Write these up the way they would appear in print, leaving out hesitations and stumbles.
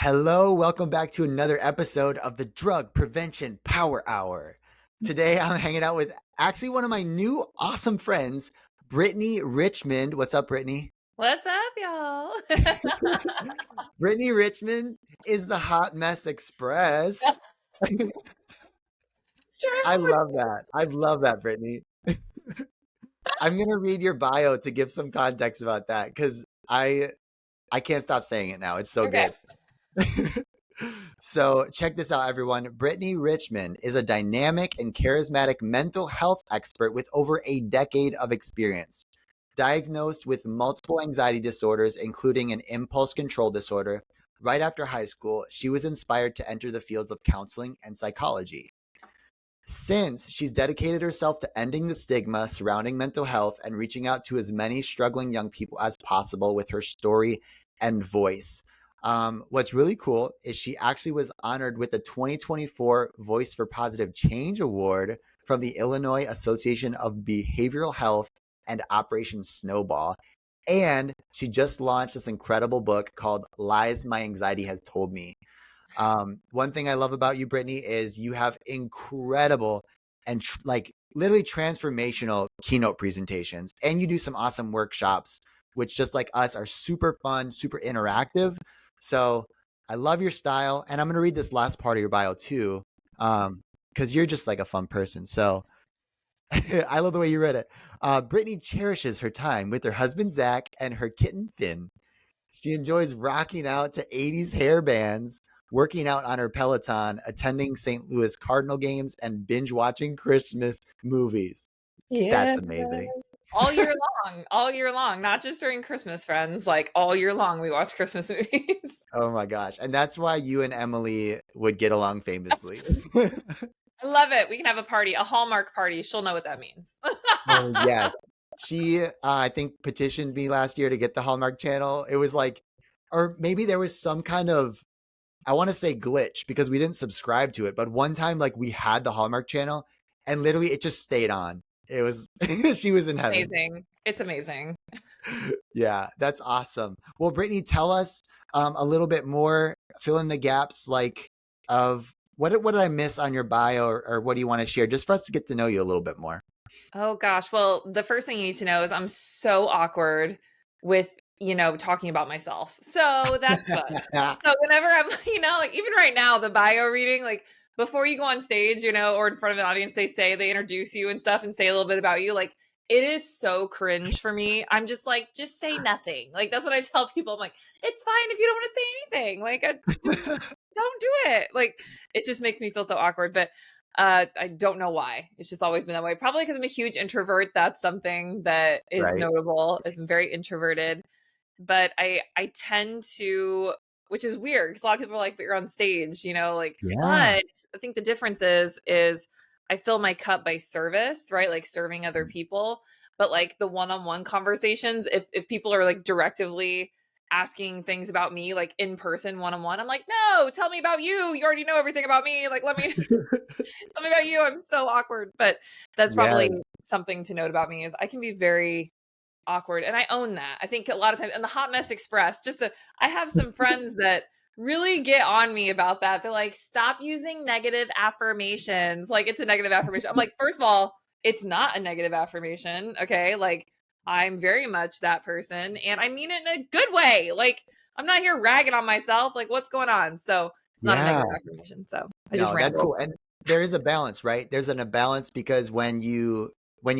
Hello, welcome back to another episode of the Drug Prevention Power Hour. Today I'm hanging out with actually one of my new awesome friends, Brittany Richmond. What's up, Brittany? What's up, y'all? Brittany Richmond is the Hot Mess Express. It's true. I love that. I love that, Brittany. I'm gonna read your bio to give some context about that because I can't stop saying it now. It's so Okay. good. So check this out, everyone. Brittany Richmond is a dynamic and charismatic mental health expert with over a decade of experience. Diagnosed with multiple anxiety disorders, including an impulse control disorder, right after high school, she was inspired to enter the fields of counseling and psychology. Since she's dedicated herself to ending the stigma surrounding mental health and reaching out to as many struggling young people as possible with her story and voice. What's really cool is she actually was honored with the 2024 Voice for Positive Change Award from the Illinois Association of Behavioral Health and Operation Snowball. And she just launched this incredible book called Lies My Anxiety Has Told Me. One thing I love about you, Brittany, is you have incredible and like literally transformational keynote presentations, and you do some awesome workshops, which just like us are super fun, super interactive. So I love your style, and I'm gonna read this last part of your bio too, because you're just like a fun person. So I love the way you read it. Brittany cherishes her time with her husband Zach and her kitten Finn. She enjoys rocking out to 80s hair bands, working out on her Peloton, attending St. Louis Cardinal games, and binge watching Christmas movies. Yeah. That's amazing. All year long, not just during Christmas, friends. Like all year long, we watch Christmas movies. Oh my gosh. And that's why you and Emily would get along famously. I love it. We can have a party, a Hallmark party. She'll know what that means. Oh, yeah. She, I think, petitioned me last year to get the Hallmark channel. It was like, or maybe there was some kind of, I want to say glitch because we didn't subscribe to it. But one time, like, we had the Hallmark channel and literally it just stayed on. It was, she was in heaven. Amazing. It's amazing. Yeah, that's awesome. Well, Brittany, tell us a little bit more, fill in the gaps, like, of what did I miss on your bio, or what do you want to share just for us to get to know you a little bit more? Oh gosh. Well, the first thing you need to know is I'm so awkward with, talking about myself. So that's fun. So whenever I'm, like even right now, the bio reading, like before you go on stage, or in front of an audience, they introduce you and stuff and say a little bit about you. Like it is so cringe for me. I'm just like, just say nothing. Like that's what I tell people. I'm like, it's fine if you don't want to say anything. Like just don't do it. Like it just makes me feel so awkward. But I don't know why. It's just always been that way. Probably because I'm a huge introvert. That's something that is Right. notable. Is I'm very introverted, but I tend to, which is weird because a lot of people are like, but you're on stage, like, but Yeah. I think the difference is I fill my cup by service, right? Like serving other people. But like the one-on-one conversations, if people are like directively asking things about me, like in person, one-on-one, I'm like, no, tell me about you. You already know everything about me. Like, let me tell me about you. I'm so awkward. But that's Yeah. probably something to note about me is I can be very awkward, and I own that. I think a lot of times, and the Hot Mess Express, I have some friends that really get on me about that. They're like, stop using negative affirmations. Like it's a negative affirmation. I'm like, first of all, it's not a negative affirmation. Okay. Like I'm very much that person and I mean it in a good way. Like I'm not here ragging on myself. Like what's going on? So it's not a Yeah. negative affirmation. So I just No, that's rambled. cool. And there is a balance, right? There's a balance because when you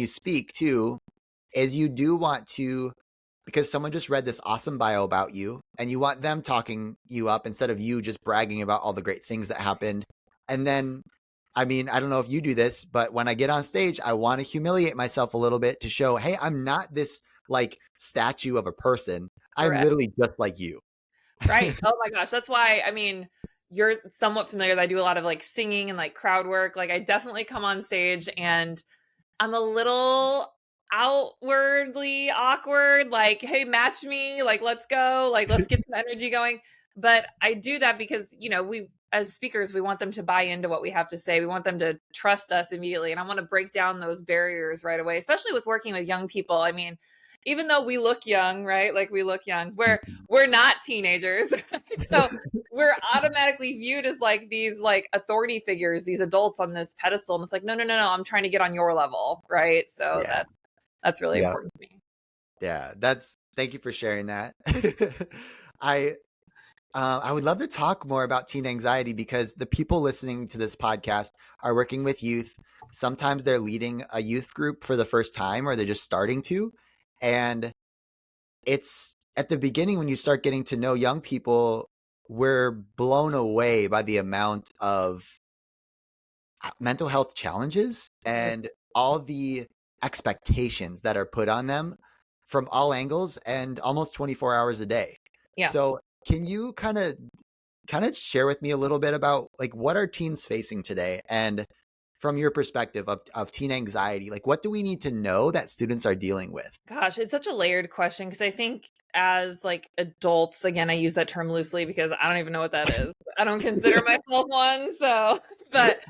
speak too, is you do want to, because someone just read this awesome bio about you and you want them talking you up instead of you just bragging about all the great things that happened. And then, I mean, I don't know if you do this, but when I get on stage, I want to humiliate myself a little bit to show, hey, I'm not this like statue of a person. I'm Correct. literally just like you. Right. Oh my gosh. That's why, I mean, you're somewhat familiar that I do a lot of like singing and like crowd work. Like I definitely come on stage and I'm a little outwardly awkward. Like, hey, match me. Like, let's go. Like, let's get some energy going. But I do that because, we, as speakers, we want them to buy into what we have to say. We want them to trust us immediately. And I want to break down those barriers right away, especially with working with young people. I mean, even though we look young, right? Like we look young, we're not teenagers. So we're automatically viewed as like these like authority figures, these adults on this pedestal. And it's like, no, no, no, no, I'm trying to get on your level, right? So Yeah. that's really Yeah. important to me. Yeah. Thank you for sharing that. I I would love to talk more about teen anxiety because the people listening to this podcast are working with youth. Sometimes they're leading a youth group for the first time or they're just starting to. And it's at the beginning when you start getting to know young people, we're blown away by the amount of mental health challenges Right. and all the expectations that are put on them from all angles and almost 24 hours a day. Yeah. So, can you kind of share with me a little bit about like what are teens facing today and from your perspective of teen anxiety, like what do we need to know that students are dealing with? Gosh, it's such a layered question because I think as like adults, again, I use that term loosely because I don't even know what that is. I don't consider myself one. So, but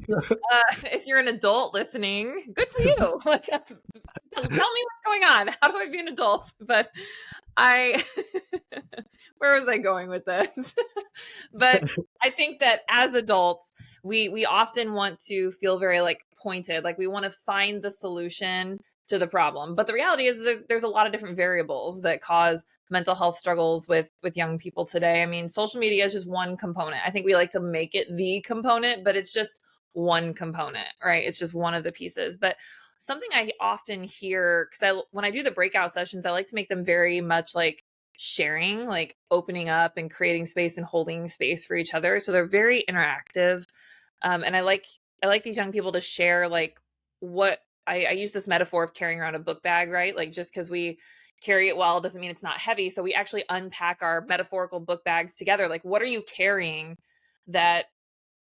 if you're an adult listening, good for you. Like, tell me what's going on. How do I be an adult? But I, where was I going with this? But I think that as adults, we often want to feel very like pointed, like we want to find the solution to the problem. But the reality is there's a lot of different variables that cause mental health struggles with young people today. I mean, social media is just one component. I think we like to make it the component, but it's just one component, right? It's just one of the pieces. But something I often hear, because when I do the breakout sessions, I like to make them very much like sharing, like opening up and creating space and holding space for each other. So they're very interactive. And I like these young people to share like what I use this metaphor of carrying around a book bag, right? Like just because we carry it well doesn't mean it's not heavy. So we actually unpack our metaphorical book bags together. Like, what are you carrying that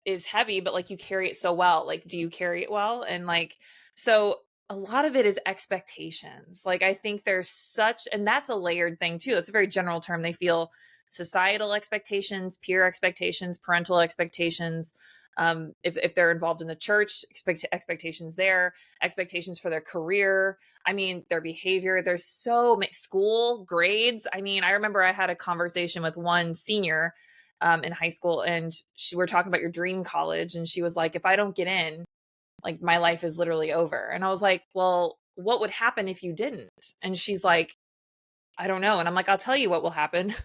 is heavy, but like you carry it so well? Like, do you carry it well? And like, so a lot of it is expectations. Like, I think there's such, and that's a layered thing too. It's a very general term. They feel societal expectations, peer expectations, parental expectations. If they're involved in the church, expectations there, expectations for their career. I mean, their behavior. There's so many school grades. I mean, I remember I had a conversation with one senior in high school, and we're talking about your dream college, and she was like, "If I don't get in, like my life is literally over." And I was like, "Well, what would happen if you didn't?" And she's like, "I don't know." And I'm like, "I'll tell you what will happen.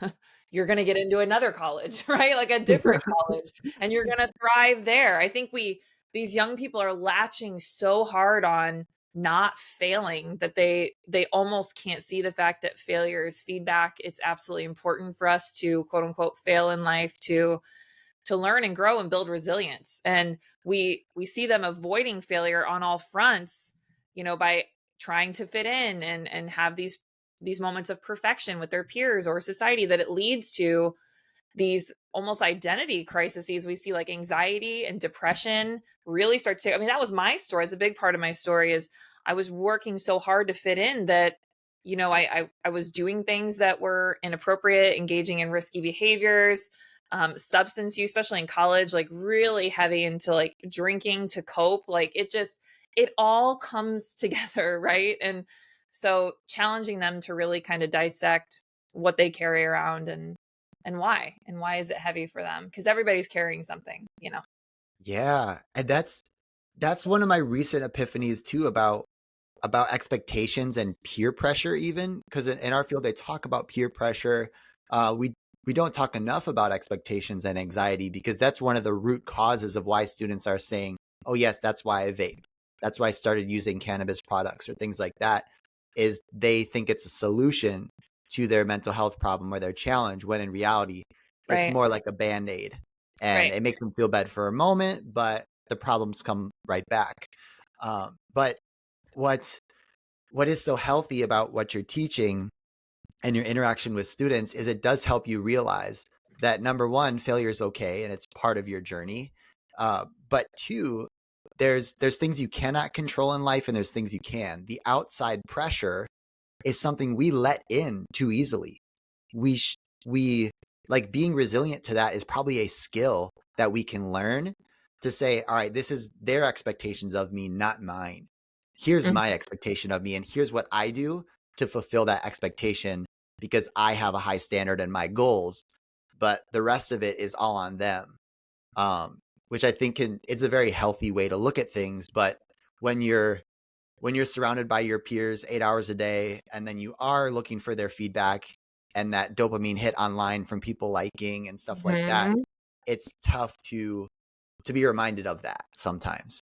You're going to get into another college," right? Like a different college, and you're going to thrive there. I think these young people are latching so hard on not failing that they almost can't see the fact that failure is feedback. It's absolutely important for us to quote unquote fail in life to learn and grow and build resilience. And we see them avoiding failure on all fronts, by trying to fit in and have these moments of perfection with their peers or society, that it leads to these almost identity crises. We see like anxiety and depression really start to, I mean, that was my story. It's a big part of my story is I was working so hard to fit in that, I was doing things that were inappropriate, engaging in risky behaviors, substance use, especially in college, like really heavy into like drinking to cope. Like it all comes together. Right. And so challenging them to really kind of dissect what they carry around and why is it heavy for them? Because everybody's carrying something. Yeah, and that's one of my recent epiphanies too about expectations and peer pressure even because in our field they talk about peer pressure. We don't talk enough about expectations and anxiety because that's one of the root causes of why students are saying, "Oh yes, that's why I vape. That's why I started using cannabis products or things like that." Is they think it's a solution to their mental health problem or their challenge when in reality it's Right. more like a band-aid and Right. it makes them feel bad for a moment, but the problems come right back. But what what is so healthy about what you're teaching and your interaction with students is it does help you realize that number one, failure is okay and it's part of your journey. But two, there's things you cannot control in life and there's things you can. The outside pressure is something we let in too easily. We like being resilient to that is probably a skill that we can learn to say, all right, this is their expectations of me, not mine. Here's Mhm. my expectation of me, and here's what I do to fulfill that expectation because I have a high standard and my goals, but the rest of it is all on them. Which I think it's a very healthy way to look at things. But when you're surrounded by your peers 8 hours a day, and then you are looking for their feedback and that dopamine hit online from people liking and stuff like that, Mhm. it's tough to be reminded of that sometimes.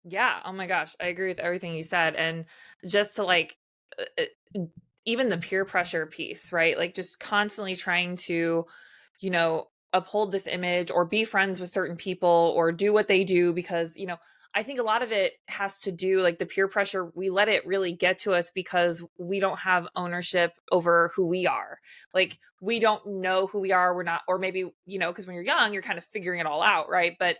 Yeah, oh my gosh, I agree with everything you said, and just to, like, uh, uh, even the peer pressure piece, right? Like, just constantly trying to, uphold this image or be friends with certain people or do what they do because, I think a lot of it has to do like the peer pressure, we let it really get to us because we don't have ownership over who we are. Like, we don't know who we are, we're not, or maybe, because when you're young, you're kind of figuring it all out, right? But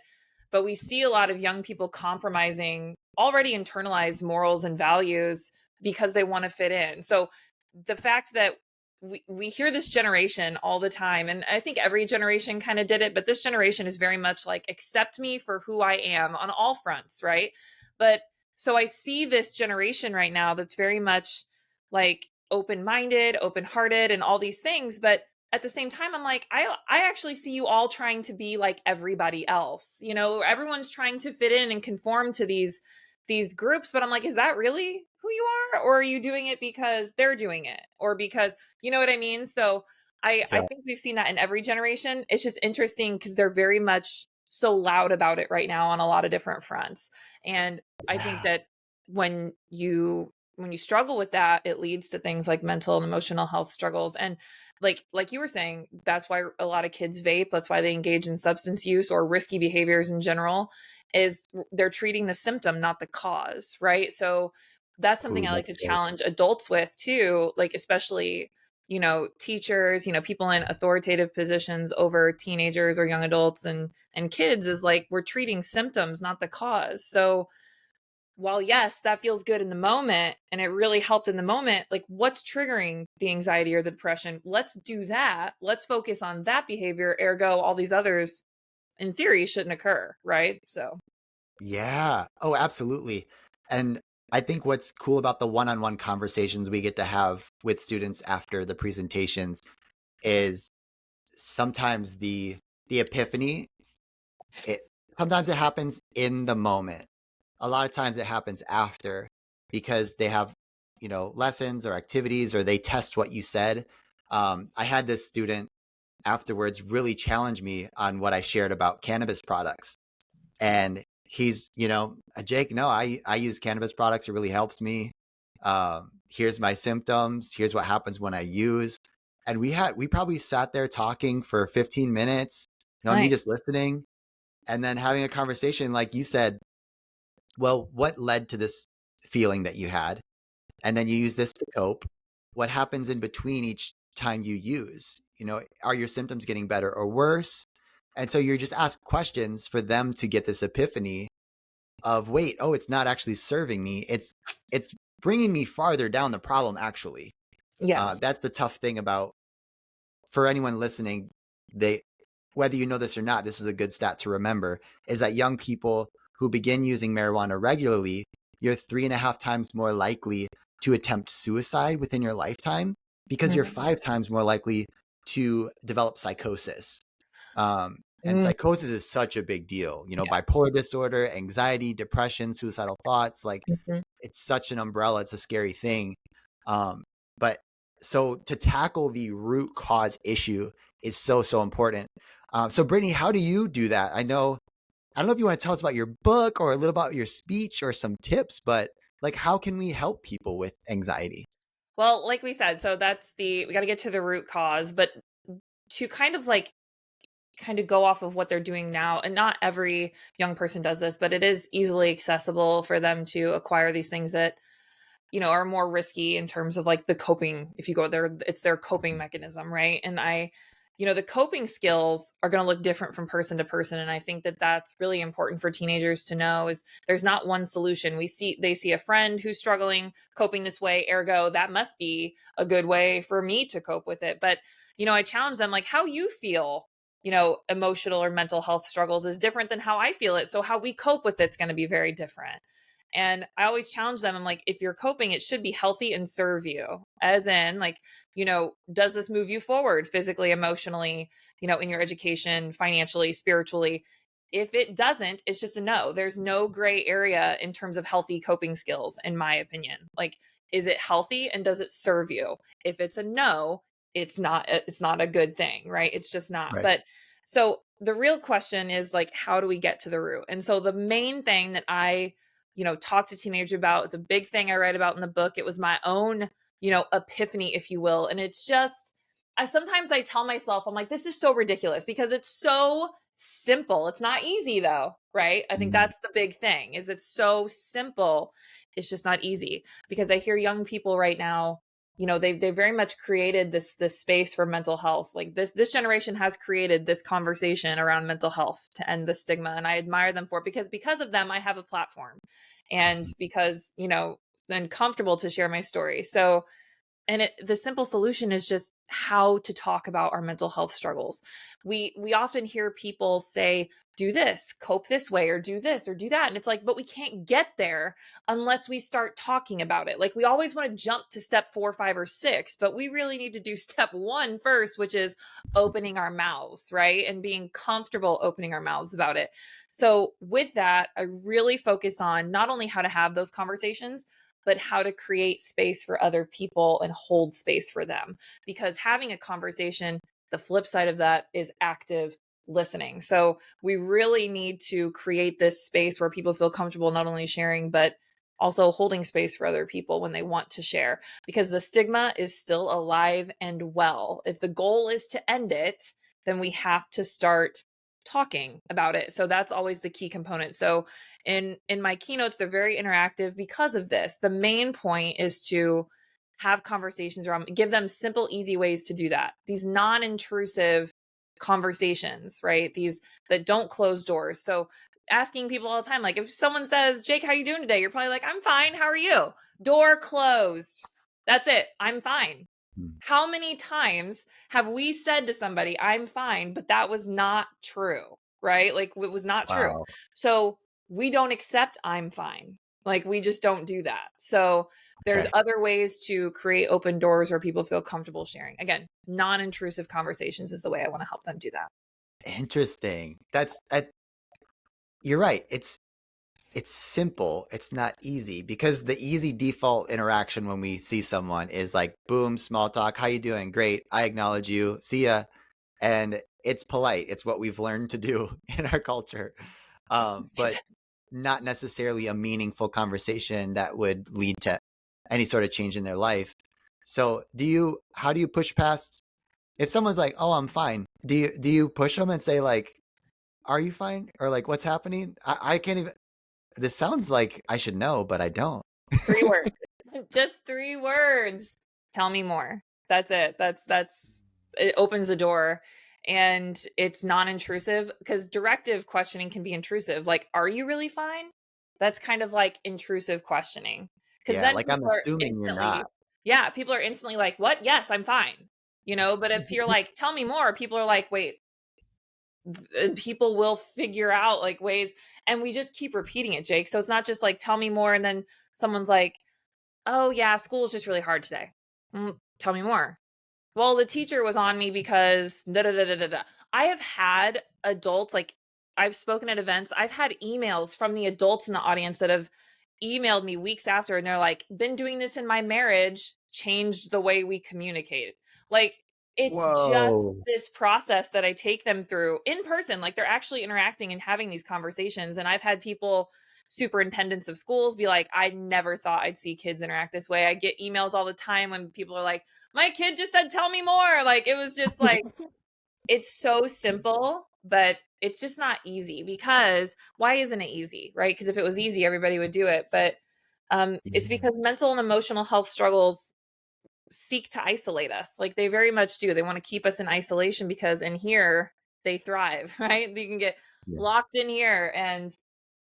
we see a lot of young people compromising already internalized morals and values because they want to fit in. So the fact that we hear this generation all the time, and I think every generation kind of did it, but this generation is very much like, accept me for who I am on all fronts, right? But so I see this generation right now that's very much like open-minded, open-hearted, and all these things, but at the same time I'm like, I actually see you all trying to be like everybody else. Everyone's trying to fit in and conform to these groups, but I'm like, is that really who you are, or are you doing it because they're doing it, or because, you know what I mean? So I Yeah. think we've seen that in every generation. It's just interesting because they're very much so loud about it right now on a lot of different fronts. And I think Yeah. that when you struggle with that, it leads to things like mental and emotional health struggles. And like you were saying, that's why a lot of kids vape. That's why they engage in substance use or risky behaviors in general, is they're treating the symptom, not the cause, right? So that's something Ooh, I like that's to great. challenge adults with too, like especially, teachers, people in authoritative positions over teenagers or young adults and kids, is like, we're treating symptoms, not the cause. So while yes, that feels good in the moment and it really helped in the moment, like, what's triggering the anxiety or the depression? Let's do that. Let's focus on that behavior. Ergo, all these others in theory shouldn't occur, right? So, Yeah. Oh, absolutely. And I think what's cool about the one-on-one conversations we get to have with students after the presentations is sometimes the epiphany, it sometimes it happens in the moment. A lot of times it happens after because they have, lessons or activities or they test what you said. I had this student afterwards really challenge me on what I shared about cannabis products. And he's, Jake, no, I use cannabis products. It really helps me. Here's my symptoms. Here's what happens when I use. And we probably sat there talking for 15 minutes, me nice. just listening and then having a conversation. Like you said, well, what led to this feeling that you had? And then you use this to cope. What happens in between each time you use? Are your symptoms getting better or worse? And so you're just ask questions for them to get this epiphany of, wait, oh, it's not actually serving me. It's bringing me farther down the problem. Actually, Yes. that's the tough thing about, for anyone listening, they, whether you know this or not, this is a good stat to remember, is that young people who begin using marijuana regularly, you're 3.5 times more likely to attempt suicide within your lifetime because you're Mhm. 5 times more likely to develop psychosis. And Mm, psychosis is such a big deal, bipolar disorder, anxiety, depression, suicidal thoughts, like mhm. it's such an umbrella. It's a scary thing. Um, but so to tackle the root cause issue is so, so important. So Brittany, how do you do that? I don't know if you want to tell us about your book or a little about your speech or some tips, but like, how can we help people with anxiety? Well, like we said, so we got to get to the root cause, but to kind of go off of what they're doing now, and not every young person does this, but it is easily accessible for them to acquire these things that, are more risky in terms of like the coping. If you go there, it's their coping mechanism, right? And the coping skills are going to look different from person to person. And I think that that's really important for teenagers to know, is there's not one solution. They see a friend who's struggling, coping this way, ergo, that must be a good way for me to cope with it. But, I challenge them, like, how you feel, emotional or mental health struggles is different than how I feel it. So how we cope with it's going to be very different. And I always challenge them. I'm like, if you're coping, it should be healthy and serve you, as in, like, does this move you forward physically, emotionally, in your education, financially, spiritually? If it doesn't, it's just a no. There's no gray area in terms of healthy coping skills, in my opinion. Like, is it healthy and does it serve you? If it's a no, it's not a good thing, right? It's just not. Right. But so the real question is, like, how do we get to the root? And so the main thing that I talk to teenagers about is a big thing I write about in the book. It was my own epiphany, if you will. And it's just, I tell myself, I'm like, this is so ridiculous because it's so simple. It's not easy though, right? I think Mhm. that's the big thing, is it's so simple. It's just not easy, because I hear young people right now, they very much created this space for mental health. Like, this generation has created this conversation around mental health to end the stigma, and I admire them for it, because of them I have a platform, and because then comfortable to share my story. So, and the simple solution is just how to talk about our mental health struggles. We often hear people say, do this, cope this way, or do this or do that, and it's like, but we can't get there unless we start talking about it. Like, we always want to jump to step 4, 5, or 6, but we really need to do step 1 first, which is opening our mouths, right? And being comfortable opening our mouths about it. So with that, I really focus on not only how to have those conversations, but how to create space for other people and hold space for them. Because having a conversation, the flip side of that is active listening. So we really need to create this space where people feel comfortable not only sharing, but also holding space for other people when they want to share, because the stigma is still alive and well. If the goal is to end it, then we have to start talking about it. So that's always the key component. So in my keynotes, they're very interactive because of this. The main point is to have conversations around, give them simple, easy ways to do that. These non-intrusive conversations, right? These that don't close doors. So asking people all the time, like, if someone says, Jake, how you doing today? You're probably like, I'm fine. How are you? Door closed. That's it. I'm fine. Mm. How many times have we said to somebody, I'm fine, but that was not true, right? Like, it was not true. Wow. So we don't accept I'm fine. Like, we just don't do that. So there's Okay. other ways to create open doors where people feel comfortable sharing. Again, non-intrusive conversations is the way I want to help them do that. Interesting. You're right. It's simple. It's not easy, because the easy default interaction when we see someone is like, boom, small talk. How you doing? Great. I acknowledge you. See ya. And it's polite. It's what we've learned to do in our culture. But not necessarily a meaningful conversation that would lead to any sort of change in their life. So how do you push past, if someone's like, oh, I'm fine, do you push them and say, like, are you fine? Or like, what's happening? I can't even, this sounds like I should know, but I don't. 3 words. Just 3 words. Tell me more. That's it. That's it opens the door, and it's non-intrusive, because directive questioning can be intrusive. Like, are you really fine? That's kind of like intrusive questioning. Because Yeah, then like, I'm assuming you're not. people are instantly like, what? Yes, I'm fine. But if you're like, tell me more, people are like, wait, people will figure out like ways, and we just keep repeating it, Jake. So it's not just like, tell me more, and then someone's like, oh yeah, school is just really hard today. Tell me more. Well, the teacher was on me because da da da da da da. I have had adults, like, I've spoken at events. I've had emails from the adults in the audience that have emailed me weeks after, and they're like, been doing this in my marriage, changed the way we communicate. Like, it's just Whoa. this process that I take them through in person. Like, they're actually interacting and having these conversations. And I've had people, superintendents of schools, be like, I never thought I'd see kids interact this way. I get emails all the time when people are like, my kid just said, tell me more. Like, it was just like, it's so simple, but it's just not easy. Because why isn't it easy? Right? Because if it was easy, everybody would do it. But it's Yeah. because mental and emotional health struggles seek to isolate us. Like, they very much do. They want to keep us in isolation, because in here they thrive, right? You can get Yeah. locked in here, and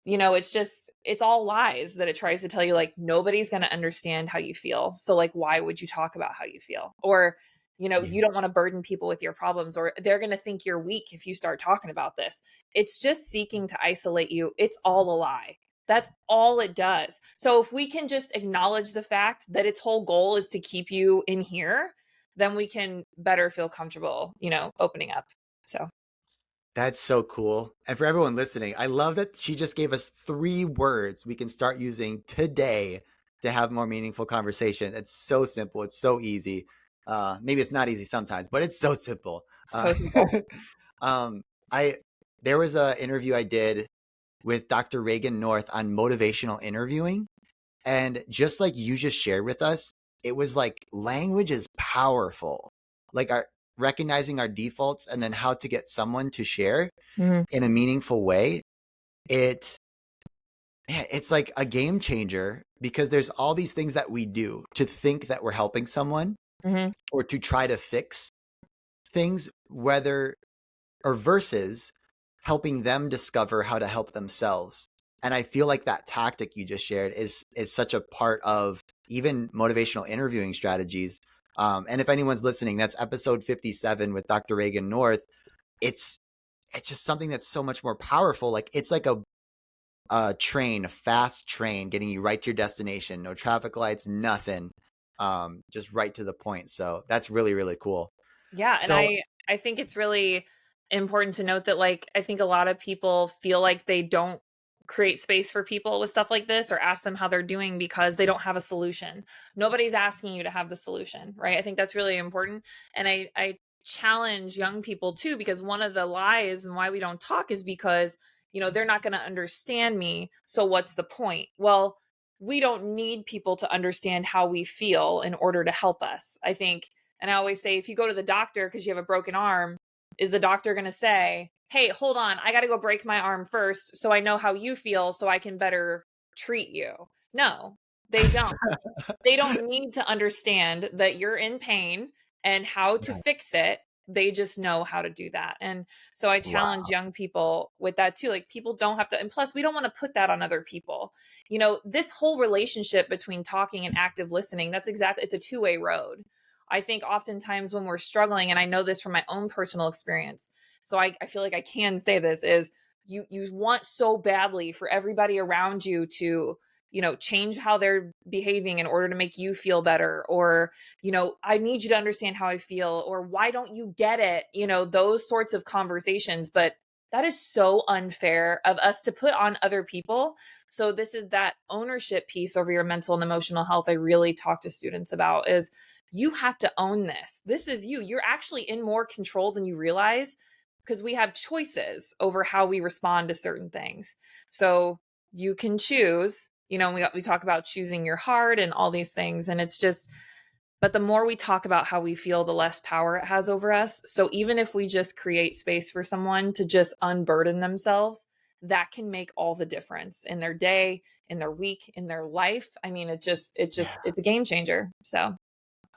it's all lies that it tries to tell you. Like, nobody's going to understand how you feel. So, like, why would you talk about how you feel? Or, Yeah. you don't want to burden people with your problems, or they're going to think you're weak if you start talking about this. It's just seeking to isolate you. It's all a lie. That's all it does. So if we can just acknowledge the fact that its whole goal is to keep you in here, then we can better feel comfortable, opening up. So That's so cool. And for everyone listening, I love that she just gave us 3 words we can start using today to have more meaningful conversation. It's so simple. It's so easy. Maybe it's not easy sometimes, but it's so simple. so simple. um, I there was a interview I did with Dr. Reagan North on motivational interviewing, and just like you just shared with us, it was like language is powerful. Like our recognizing our defaults and then how to get someone to share Mhm. in a meaningful way. It it's like a game changer because there's all these things that we do to think that we're helping someone Mhm. or to try to fix things, whether or versus helping them discover how to help themselves. And I feel like that tactic you just shared is such a part of even motivational interviewing strategies. And if anyone's listening, that's episode 57 with Dr. Reagan North. It's it's just something that's so much more powerful. Like it's like a train, a fast train, getting you right to your destination. No traffic lights, nothing. Just right to the point. So that's really, really cool. Yeah, and So I think it's really important to note that, like, I think a lot of people feel like they don't create space for people with stuff like this or ask them how they're doing because they don't have a solution. Nobody's asking you to have the solution, right? I think that's really important. And I challenge young people too, because one of the lies and why we don't talk is because, they're not going to understand me. So what's the point? Well, we don't need people to understand how we feel in order to help us. I think, and I always say, if you go to the doctor because you have a broken arm, is the doctor going to say, hey, hold on, I got to go break my arm first so I know how you feel so I can better treat you? No, they don't. They don't need to understand that you're in pain and how to fix it. They just know how to do that. And so I challenge wow. young people with that too. Like, people don't have to, and plus, we don't want to put that on other people. This whole relationship between talking and active listening, it's a two-way road. I think oftentimes when we're struggling, and I know this from my own personal experience, so I feel like I can say this, is you want so badly for everybody around you to change how they're behaving in order to make you feel better, or I need you to understand how I feel, or why don't you get it, those sorts of conversations. But that is so unfair of us to put on other people. So this is that ownership piece over your mental and emotional health I really talk to students about, is you have to own this. This is you. You're actually in more control than you realize, because we have choices over how we respond to certain things. So you can choose, we talk about choosing your heart and all these things. And it's just, but the more we talk about how we feel, the less power it has over us. So even if we just create space for someone to just unburden themselves, that can make all the difference in their day, in their week, in their life. I mean, Yeah. it's a game changer. So,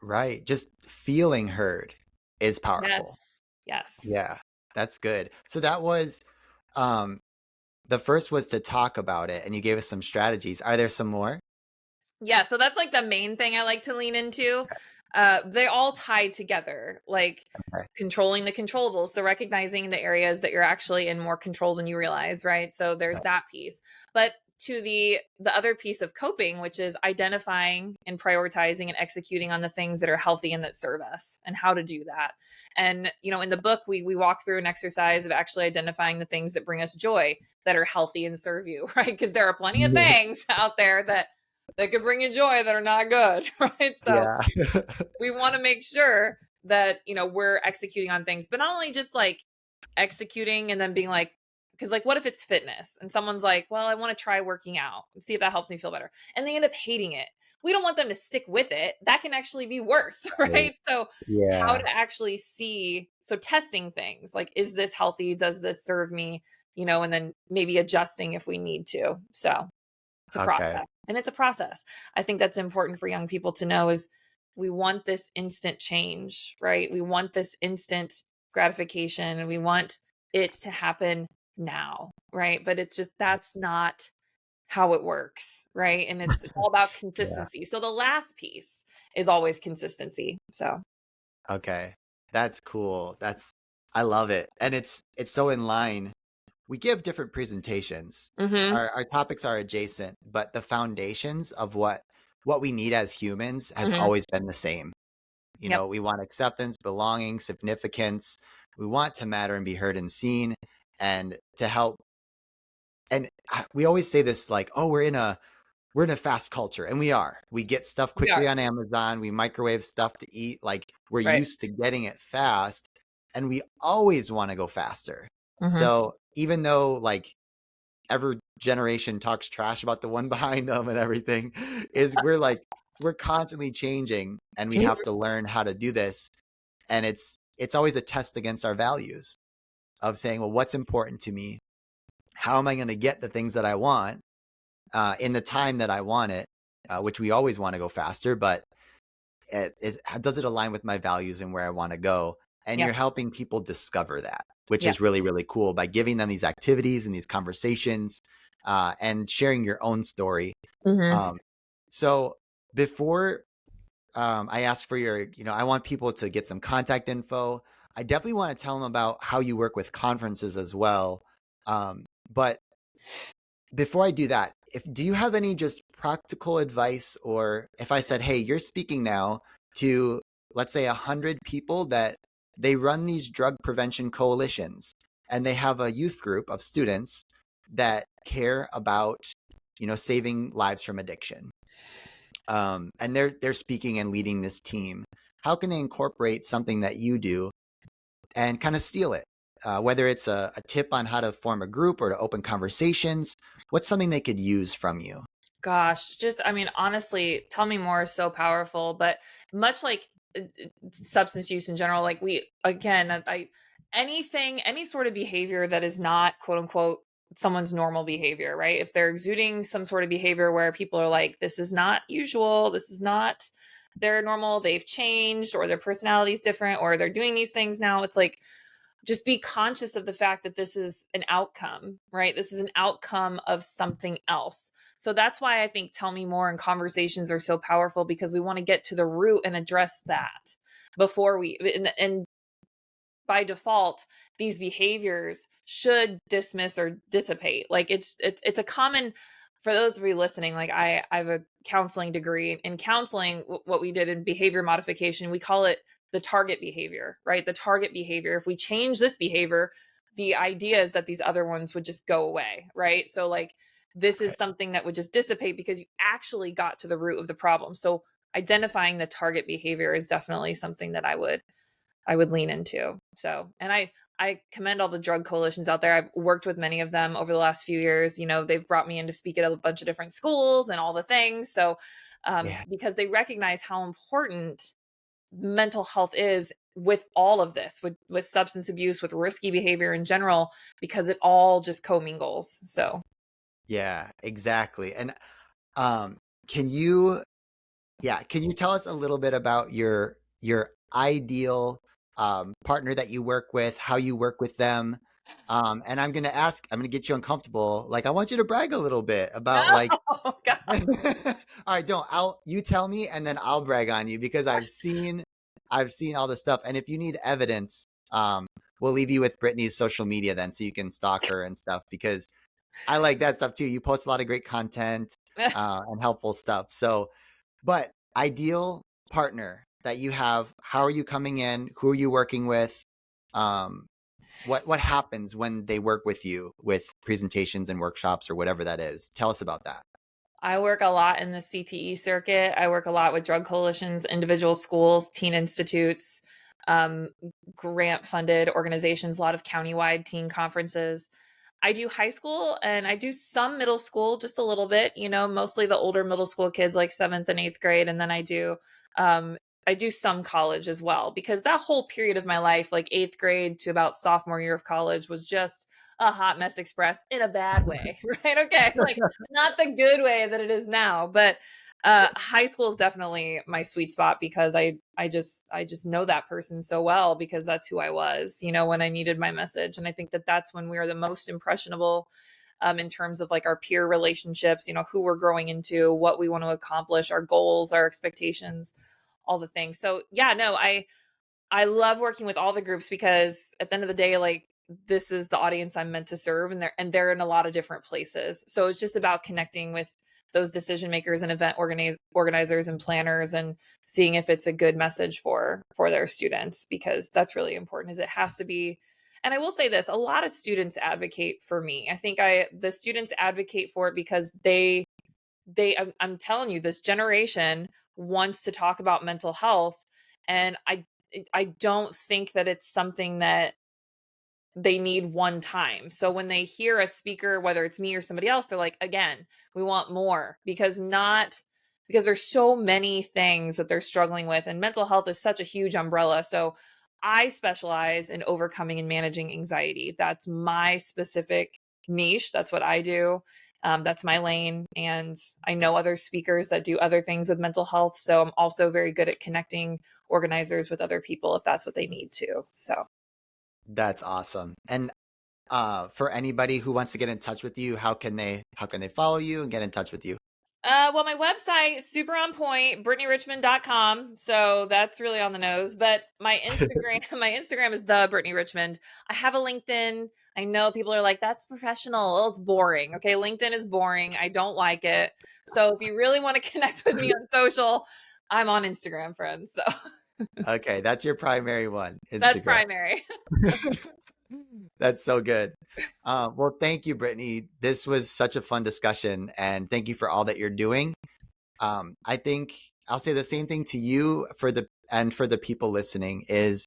Right. Just feeling heard is powerful. yes, yes. Yeah. That's good. So that was um the first was to talk about it and you gave us some strategies. Are there some more? Yeah, so that's like the main thing I like to lean into. They all tie together, like Okay. controlling the controllables. So recognizing the areas that you're actually in more control than you realize, right? So there's Right. that piece. But to the other piece of coping, which is identifying and prioritizing and executing on the things that are healthy and that serve us, and how to do that. And in the book, we walk through an exercise of actually identifying the things that bring us joy, that are healthy and serve you, right? Because there are plenty of Yeah. things out there that could bring you joy that are not good, right? So Yeah. we want to make sure that we're executing on things, but not only just like executing and then being like, because like, what if it's fitness and someone's like, well, I want to try working out, see if that helps me feel better, and they end up hating it. We don't want them to stick with it. That can actually be worse. Right. Right? So how Yeah. to actually see, so testing things like, is this healthy, does this serve me, and then maybe adjusting if we need to. So it's a Okay. process, and it's a process. I think that's important for young people to know, is we want this instant change, right? We want this instant gratification, and we want it to happen now, right? But it's just, that's not how it works, right? And it's all about Yeah. consistency. So the last piece is always consistency. So Okay. That's cool. I love it. And it's so in line we give different presentations. Mm-hmm. Our topics are adjacent, but the foundations of what we need as humans has Mm-hmm. always been the same. You Yep. know, we want acceptance, belonging, significance. We want to matter and be heard and seen, and to help. And we always say this like, oh, we're in a fast culture, and we are. We get stuff We are. quickly on Amazon. We microwave stuff to eat. Like we're Right. used to getting it fast, and we always want to go faster. Mm-hmm. So even though like every generation talks trash about the one behind them and everything, is we're constantly changing, and we have to learn how to do this. And it's always a test against our values of saying, well, what's important to me? How am I going to get the things that I want in the time that I want it? Which we always want to go faster, but does it align with my values and where I want to go? And you're Yep. helping people discover that, which Yep. is really, really cool by giving them these activities and these conversations and sharing your own story. Mm-hmm. Um, so before I ask for I want people to get some contact info. I definitely want to tell them about how you work with conferences as well. But before I do that, if do you have any just practical advice, or if I said, hey, you're speaking now to, let's say, 100 people that they run these drug prevention coalitions, and they have a youth group of students that care about, saving lives from addiction. And they're speaking and leading this team. How can they incorporate something that you do and kind of steal it? Whether it's a tip on how to form a group or to open conversations, what's something they could use from you? Gosh, just, I mean, honestly, Tell Me More is so powerful, but much like substance use in general, like anything, any sort of behavior that is not quote unquote someone's normal behavior, right? If they're exuding some sort of behavior where people are like, this is not usual, this is not their normal, they've changed, or their personality is different, or they're doing these things now, it's like, just be conscious of the fact that this is an outcome, right? This is an outcome of something else. So that's why I think Tell Me More and conversations are so powerful, because we want to get to the root and address that before and by default, these behaviors should dismiss or dissipate. Like it's a common, for those of you listening, like I have a counseling degree. In counseling, what we did in behavior modification, we call it the target behavior, right? The target behavior. If we change this behavior, the idea is that these other ones would just go away, right? So like this Okay. is something that would just dissipate because you actually got to the root of the problem. So identifying the target behavior is definitely something that I would lean into. So, and I commend all the drug coalitions out there. I've worked with many of them over the last few years. You know, they've brought me in to speak at a bunch of different schools and all the things. So, Yeah. because they recognize how important mental health is with all of this, with substance abuse, with risky behavior in general, because it all just commingles. So, Yeah, exactly. And um, can you can you tell us a little bit about your ideal partner that you work with, how you work with them? And I'm gonna get you uncomfortable. Like, I want you to brag a little bit about like oh God. all right, don't. You tell me, and then I'll brag on you because I've seen all this stuff. And if you need evidence, we'll leave you with Brittany's social media then, so you can stalk her and stuff, because I like that stuff too. You post a lot of great content and helpful stuff. So, but ideal partner that you have, how are you coming in? Who are you working with? Um, what happens when they work with you with presentations and workshops or whatever that is? Tell us about that. I work a lot in the CTE circuit. I work a lot with drug coalitions, individual schools, teen institutes, um, grant funded organizations, a lot of countywide teen conferences. I do high school and I do some middle school, just a little bit, mostly the older middle school kids like seventh and eighth grade. And then um, I do some college as well, because that whole period of my life, like eighth grade to about sophomore year of college, was just a hot mess express in a bad way, right? Okay. Like not the good way that it is now, but high school is definitely my sweet spot, because I just know that person so well, because that's who I was, when I needed my message. And I think that that's when we are the most impressionable, in terms of like our peer relationships, who we're growing into, what we want to accomplish, our goals, our expectations, all the things. So yeah, no, I love working with all the groups, because at the end of the day, like this is the audience I'm meant to serve, and they're in a lot of different places. So it's just about connecting with those decision makers and event organizers and planners, and seeing if it's a good message for their students, because that's really important. Is it has to be. And I will say this, a lot of students advocate for me. I think the students advocate for it because I'm telling you, this generation wants to talk about mental health, and I don't think that it's something that they need one time. So when they hear a speaker, whether it's me or somebody else, they're like, again, we want more, because there's so many things that they're struggling with, and mental health is such a huge umbrella. So I specialize in overcoming and managing anxiety. That's my specific niche. That's what I do. That's my lane. And I know other speakers that do other things with mental health. So I'm also very good at connecting organizers with other people if that's what they need to. So That's awesome. And for anybody who wants to get in touch with you, how can they follow you and get in touch with you? Well, my website, super on point, BrittanyRichmond.com. So that's really on the nose. But my Instagram, my Instagram is the Brittany Richmond. I have a LinkedIn. I know people are like, that's professional. Oh, it's boring. Okay. LinkedIn is boring. I don't like it. So if you really want to connect with me on social, I'm on Instagram, friends. So Okay, that's your primary one, that's Instagram. primary. That's so good. Well, thank you, Brittany. This was such a fun discussion, and thank you for all that you're doing. I think I'll say the same thing to you for the people listening is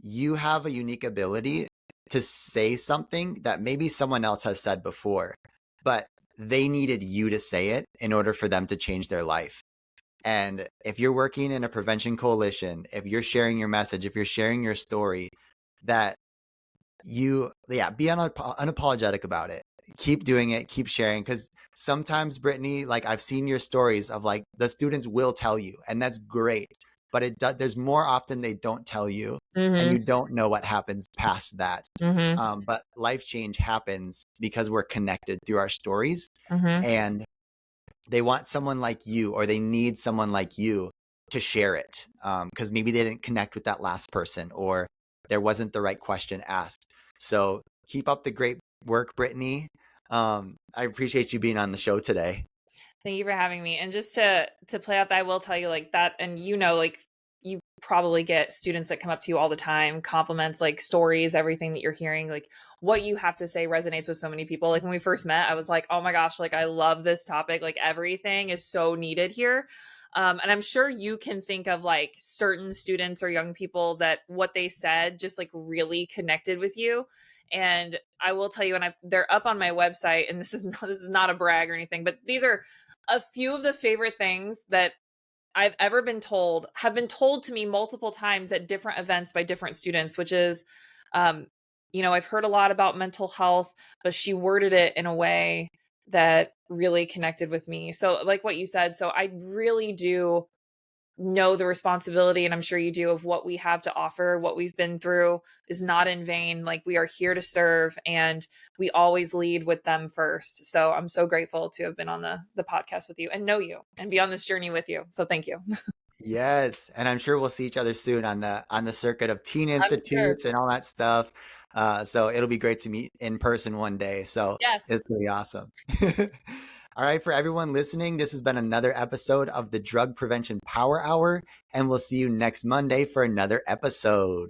you have a unique ability to say something that maybe someone else has said before, but they needed you to say it in order for them to change their life. And if you're working in a prevention coalition, if you're sharing your message, if you're sharing your story, that be unapologetic about it. Keep doing it, keep sharing. Because sometimes, Brittany, like I've seen your stories of like the students will tell you, and that's great. But there's more often they don't tell you, and you Mm-hmm. don't know what happens past that. Mm-hmm. But life change happens because we're connected through our stories, Mm-hmm. and they want someone like you, or they need someone like you to share it, because maybe they didn't connect with that last person, or there wasn't the right question asked. So keep up the great work, Brittany. I appreciate you being on the show today. Thank you for having me. And just to play out that, I will tell you like that, and like you probably get students that come up to you all the time, compliments, like stories, everything that you're hearing, like what you have to say resonates with so many people. Like when we first met, I was like, oh my gosh, like I love this topic. Like everything is so needed here. And I'm sure you can think of like certain students or young people that what they said just like really connected with you. And I will tell you, and they're up on my website, and this is not a brag or anything, but these are a few of the favorite things that I've ever been told, have been told to me multiple times at different events by different students, which is, um, I've heard a lot about mental health, but she worded it in a way that really connected with me. So, like what you said, so I really do know the responsibility, and I'm sure you do, of what we have to offer. What we've been through is not in vain. Like we are here to serve, and we always lead with them first. So I'm so grateful to have been on the podcast with you and know you and be on this journey with you. So thank you. Yes, and I'm sure we'll see each other soon on the circuit of teen I'm sure. institutes and all that stuff. So it'll be great to meet in person one day. So Yes. it's really awesome. All right, for everyone listening, this has been another episode of the Drug Prevention Power Hour, and we'll see you next Monday for another episode.